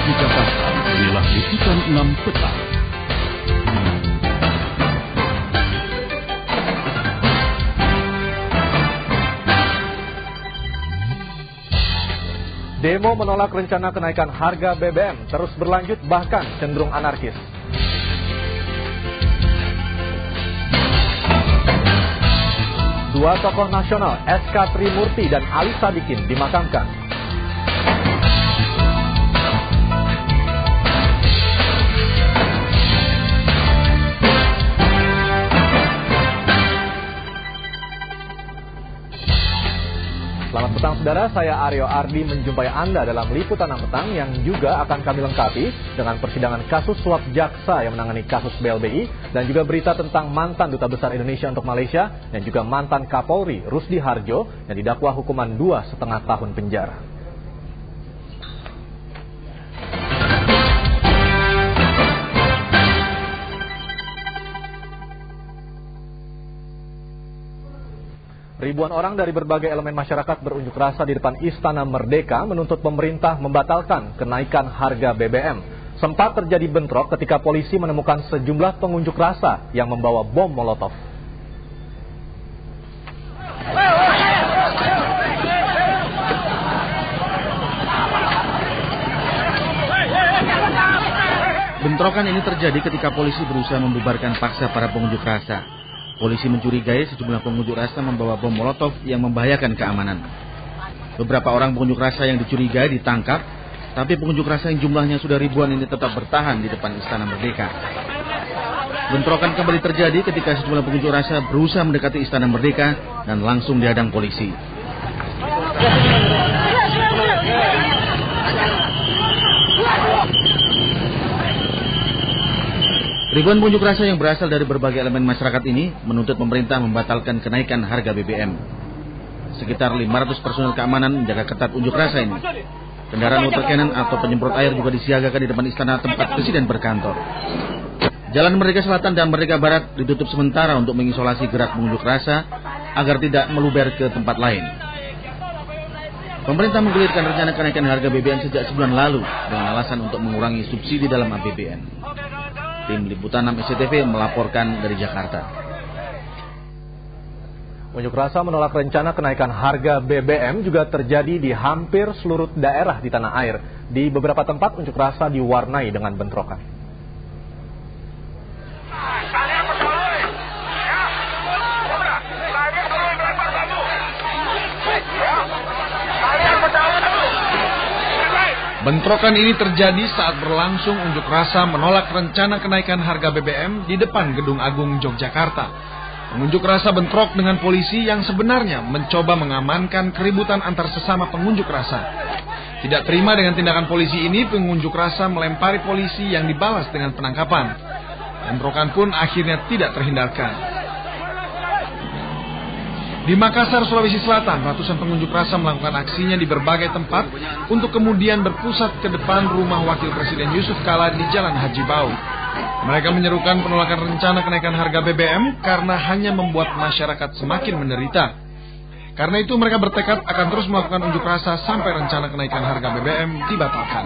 pagi Jakarta, inilah liputan 6 petang. Demo menolak rencana kenaikan harga BBM terus berlanjut bahkan cenderung anarkis. Dua tokoh nasional, SK Trimurti dan Ali Sadikin, dimakamkan. Selamat petang saudara, saya Aryo Ardi menjumpai Anda dalam liputan 6 petang yang juga akan kami lengkapi dengan persidangan kasus suap jaksa yang menangani kasus BLBI dan juga berita tentang mantan Duta Besar Indonesia untuk Malaysia dan juga mantan Kapolri Rusdi Harjo yang didakwa hukuman 2,5 tahun penjara. Ribuan orang dari berbagai elemen masyarakat berunjuk rasa di depan Istana Merdeka menuntut pemerintah membatalkan kenaikan harga BBM. Sempat terjadi bentrok ketika polisi menemukan sejumlah pengunjuk rasa yang membawa bom Molotov. Bentrokan ini terjadi ketika polisi berusaha membubarkan paksa para pengunjuk rasa. Polisi mencurigai sejumlah pengunjuk rasa membawa bom Molotov yang membahayakan keamanan. Beberapa orang pengunjuk rasa yang dicurigai ditangkap, tapi pengunjuk rasa yang jumlahnya sudah ribuan ini tetap bertahan di depan Istana Merdeka. Bentrokan kembali terjadi ketika sejumlah pengunjuk rasa berusaha mendekati Istana Merdeka dan langsung dihadang polisi. Ribuan pengunjuk rasa yang berasal dari berbagai elemen masyarakat ini menuntut pemerintah membatalkan kenaikan harga BBM. Sekitar 500 personel keamanan menjaga ketat unjuk rasa ini. Kendaraan water cannon atau penyemprot air juga disiagakan di depan istana tempat presiden berkantor. Jalan Merdeka Selatan dan Merdeka Barat ditutup sementara untuk mengisolasi gerak pengunjuk rasa agar tidak meluber ke tempat lain. Pemerintah menggulirkan rencana kenaikan harga BBM sejak sebulan lalu dengan alasan untuk mengurangi subsidi dalam APBN. Tim Liputan 6 SCTV melaporkan dari Jakarta. Unjuk rasa menolak rencana kenaikan harga BBM juga terjadi di hampir seluruh daerah di tanah air. Di beberapa tempat unjuk rasa diwarnai dengan bentrokan. Bentrokan ini terjadi saat berlangsung unjuk rasa menolak rencana kenaikan harga BBM di depan Gedung Agung Yogyakarta. Pengunjuk rasa bentrok dengan polisi yang sebenarnya mencoba mengamankan keributan antar sesama pengunjuk rasa. Tidak terima dengan tindakan polisi ini, pengunjuk rasa melempari polisi yang dibalas dengan penangkapan. Bentrokan pun akhirnya tidak terhindarkan. Di Makassar, Sulawesi Selatan, ratusan pengunjuk rasa melakukan aksinya di berbagai tempat untuk kemudian berpusat ke depan rumah Wakil Presiden Yusuf Kala di Jalan Haji Bau. Mereka menyerukan penolakan rencana kenaikan harga BBM karena hanya membuat masyarakat semakin menderita. Karena itu mereka bertekad akan terus melakukan unjuk rasa sampai rencana kenaikan harga BBM dibatalkan.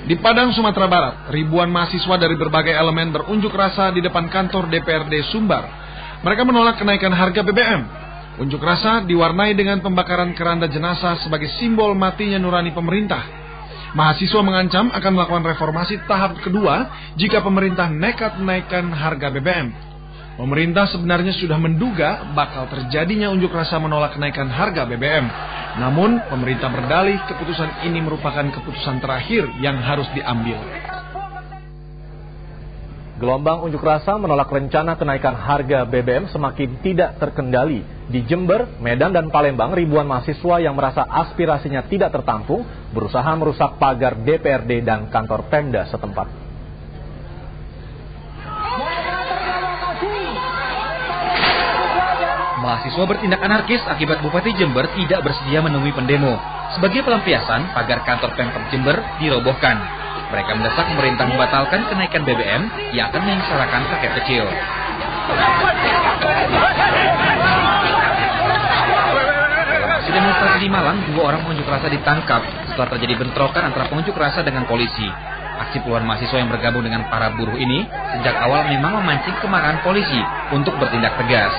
Di Padang, Sumatera Barat, ribuan mahasiswa dari berbagai elemen berunjuk rasa di depan kantor DPRD Sumbar. Mereka menolak kenaikan harga BBM. Unjuk rasa diwarnai dengan pembakaran keranda jenazah sebagai simbol matinya nurani pemerintah. Mahasiswa mengancam akan melakukan reformasi tahap kedua jika pemerintah nekat menaikkan harga BBM. Pemerintah sebenarnya sudah menduga bakal terjadinya unjuk rasa menolak kenaikan harga BBM. Namun, pemerintah berdalih keputusan ini merupakan keputusan terakhir yang harus diambil. Gelombang unjuk rasa menolak rencana kenaikan harga BBM semakin tidak terkendali. Di Jember, Medan, dan Palembang, ribuan mahasiswa yang merasa aspirasinya tidak tertampung berusaha merusak pagar DPRD dan kantor Pemda setempat. Mahasiswa bertindak anarkis akibat Bupati Jember tidak bersedia menemui pendemo. Sebagai pelampiasan, pagar kantor Pemkab Jember dirobohkan. Mereka mendesak pemerintah membatalkan kenaikan BBM yang akan menyengsarakan rakyat kecil. Dalam aksi demonstrasi di Malang, 2 orang pengunjuk rasa ditangkap setelah terjadi bentrokan antara pengunjuk rasa dengan polisi. Aksi puluhan mahasiswa yang bergabung dengan para buruh ini sejak awal memang memancing kemarahan polisi untuk bertindak tegas.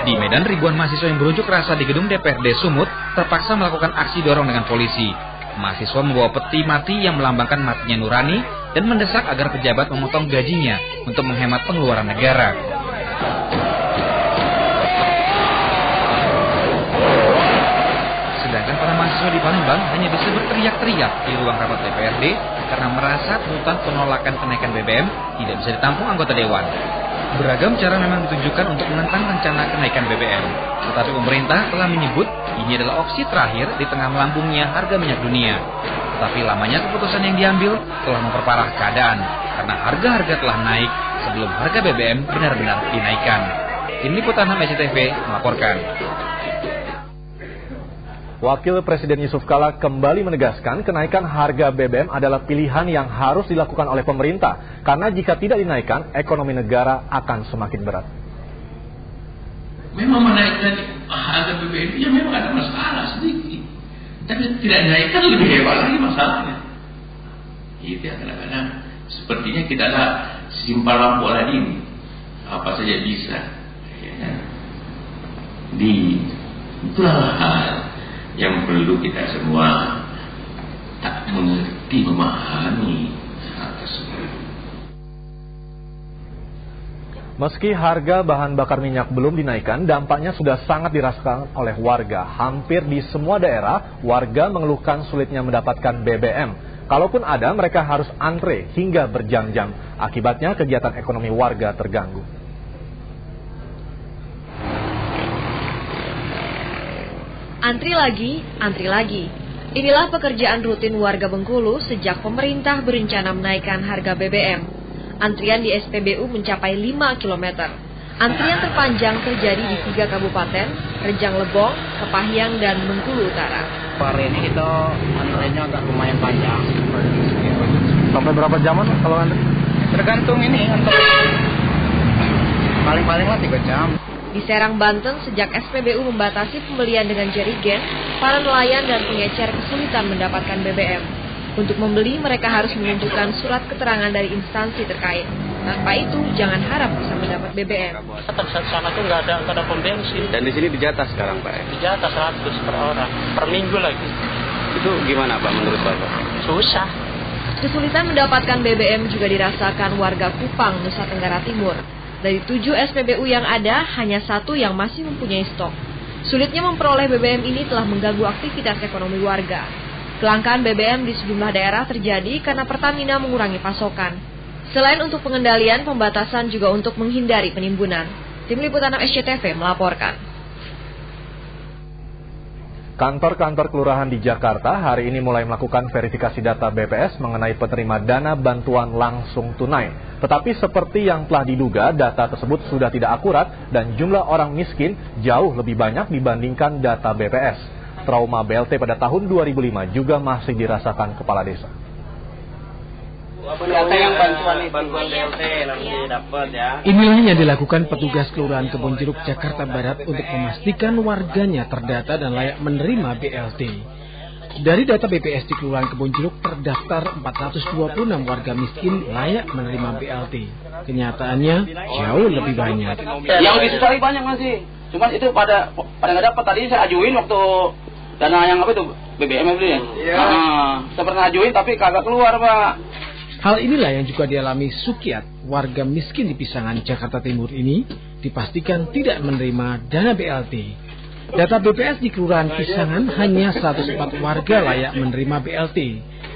Di Medan, ribuan mahasiswa yang berunjuk rasa di gedung DPRD Sumut terpaksa melakukan aksi dorong dengan polisi. Mahasiswa membawa peti mati yang melambangkan matinya Nurani dan mendesak agar pejabat memotong gajinya untuk menghemat pengeluaran negara. Sedangkan para mahasiswa di Palembang hanya bisa berteriak-teriak di ruang rapat DPRD karena merasa tuntutan penolakan kenaikan BBM tidak bisa ditampung anggota dewan. Beragam cara memang ditunjukkan untuk menentang rencana kenaikan BBM. Tetapi pemerintah telah menyebut ini adalah opsi terakhir di tengah melambungnya harga minyak dunia. Tetapi lamanya keputusan yang diambil telah memperparah keadaan karena harga-harga telah naik sebelum harga BBM benar-benar dinaikkan. Tim Liputan SCTV melaporkan. Wakil Presiden Yusuf Kala kembali menegaskan kenaikan harga BBM adalah pilihan yang harus dilakukan oleh pemerintah. Karena jika tidak dinaikkan, ekonomi negara akan semakin berat. Memang menaikkan harga BBM ya memang ada masalah sedikit. Tapi tidak dinaikkan lebih hebat lagi masalahnya. Itu yang kadang-kadang sepertinya kita ada simpal bola ini. Apa saja bisa. Ya. Itulah hal yang perlu kita semua tak mengerti, memahami hal tersebut. Meski harga bahan bakar minyak belum dinaikkan, dampaknya sudah sangat dirasakan oleh warga. Hampir di semua daerah, warga mengeluhkan sulitnya mendapatkan BBM. Kalaupun ada, mereka harus antre hingga berjam-jam. Akibatnya kegiatan ekonomi warga terganggu. Antri lagi. Inilah pekerjaan rutin warga Bengkulu sejak pemerintah berencana menaikkan harga BBM. Antrian di SPBU mencapai 5 km. Antrian terpanjang terjadi di 3 kabupaten, Rejang Lebong, Kepahyang, dan Bengkulu Utara. Hari ini itu antriannya agak lumayan panjang. Sampai berapa jaman kalau antri? Tergantung ini, untuk paling-paling lah 3 jam. Di Serang, Banten, sejak SPBU membatasi pembelian dengan jerigen, para nelayan dan pengecer kesulitan mendapatkan BBM. Untuk membeli, mereka harus menunjukkan surat keterangan dari instansi terkait. Tanpa itu, jangan harap bisa mendapat BBM. Sana tuh nggak ada pom bensin. Dan di sini dijatah sekarang, Pak? Dijatah 100 per orang, per minggu lagi. Itu gimana, Pak, menurut Bapak? Susah. Kesulitan mendapatkan BBM juga dirasakan warga Kupang, Nusa Tenggara Timur. Dari 7 SPBU yang ada, hanya 1 yang masih mempunyai stok. Sulitnya memperoleh BBM ini telah mengganggu aktivitas ekonomi warga. Kelangkaan BBM di sejumlah daerah terjadi karena Pertamina mengurangi pasokan. Selain untuk pengendalian, pembatasan juga untuk menghindari penimbunan. Tim Liputan SCTV melaporkan. Kantor-kantor kelurahan di Jakarta hari ini mulai melakukan verifikasi data BPS mengenai penerima dana bantuan langsung tunai. Tetapi seperti yang telah diduga, data tersebut sudah tidak akurat dan jumlah orang miskin jauh lebih banyak dibandingkan data BPS. Trauma BLT pada tahun 2005 juga masih dirasakan kepala desa. Data yang bantuan BLT nanti dapat ya. Inilah yang dilakukan petugas Kelurahan Kebonjeruk, Jakarta Barat untuk memastikan warganya terdata dan layak menerima BLT. Dari data BPS di Kelurahan Kebonjeruk terdaftar 426 warga miskin layak menerima BLT. Kenyataannya jauh lebih banyak. Yang disusahkan banyak masih. Cuman itu pada nggak dapat. Tadi saya ajuin waktu dana yang apa itu BBM itu ya. Saya pernah ajuin tapi kagak keluar, Pak. Hal inilah yang juga dialami Sukiat, warga miskin di Pisangan, Jakarta Timur ini, dipastikan tidak menerima dana BLT. Data BPS di Kelurahan Pisangan hanya 104 warga layak menerima BLT.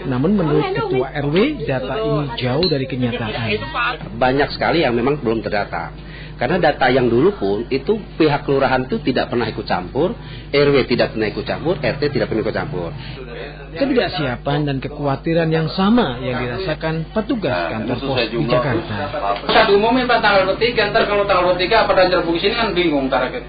Namun menurut Ketua RW, data ini jauh dari kenyataan. Banyak sekali yang memang belum terdata. Karena data yang dulu pun itu pihak kelurahan itu tidak pernah ikut campur, RW tidak pernah ikut campur, RT tidak pernah ikut campur. Ketidaksiapan dan kekhawatiran yang sama yang dirasakan petugas kantor pos di Jakarta. Saya diumumin tanggal 23, ntar kalau tanggal 23 pada jerbuk sini kan bingung target.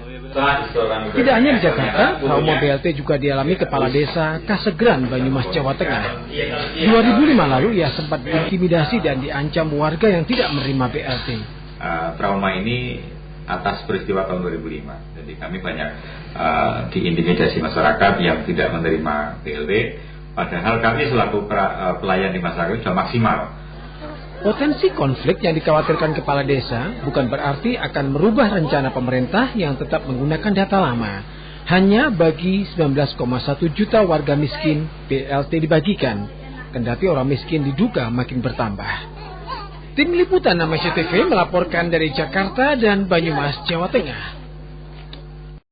Tidak hanya di Jakarta, trauma BLT juga dialami Kepala Desa Kasegran, Banyumas, Jawa Tengah. 2005 lalu ia sempat diintimidasi dan diancam warga yang tidak menerima BLT. Trauma ini atas peristiwa tahun 2005. Jadi kami banyak diintimidasi masyarakat yang tidak menerima BLT, padahal kami selaku pelayan di masyarakat sudah maksimal. Potensi konflik yang dikhawatirkan kepala desa bukan berarti akan merubah rencana pemerintah yang tetap menggunakan data lama. Hanya bagi 19,1 juta warga miskin BLT dibagikan, kendati orang miskin diduga makin bertambah. Tim Liputan Indonesia TV melaporkan dari Jakarta dan Banyumas, Jawa Tengah.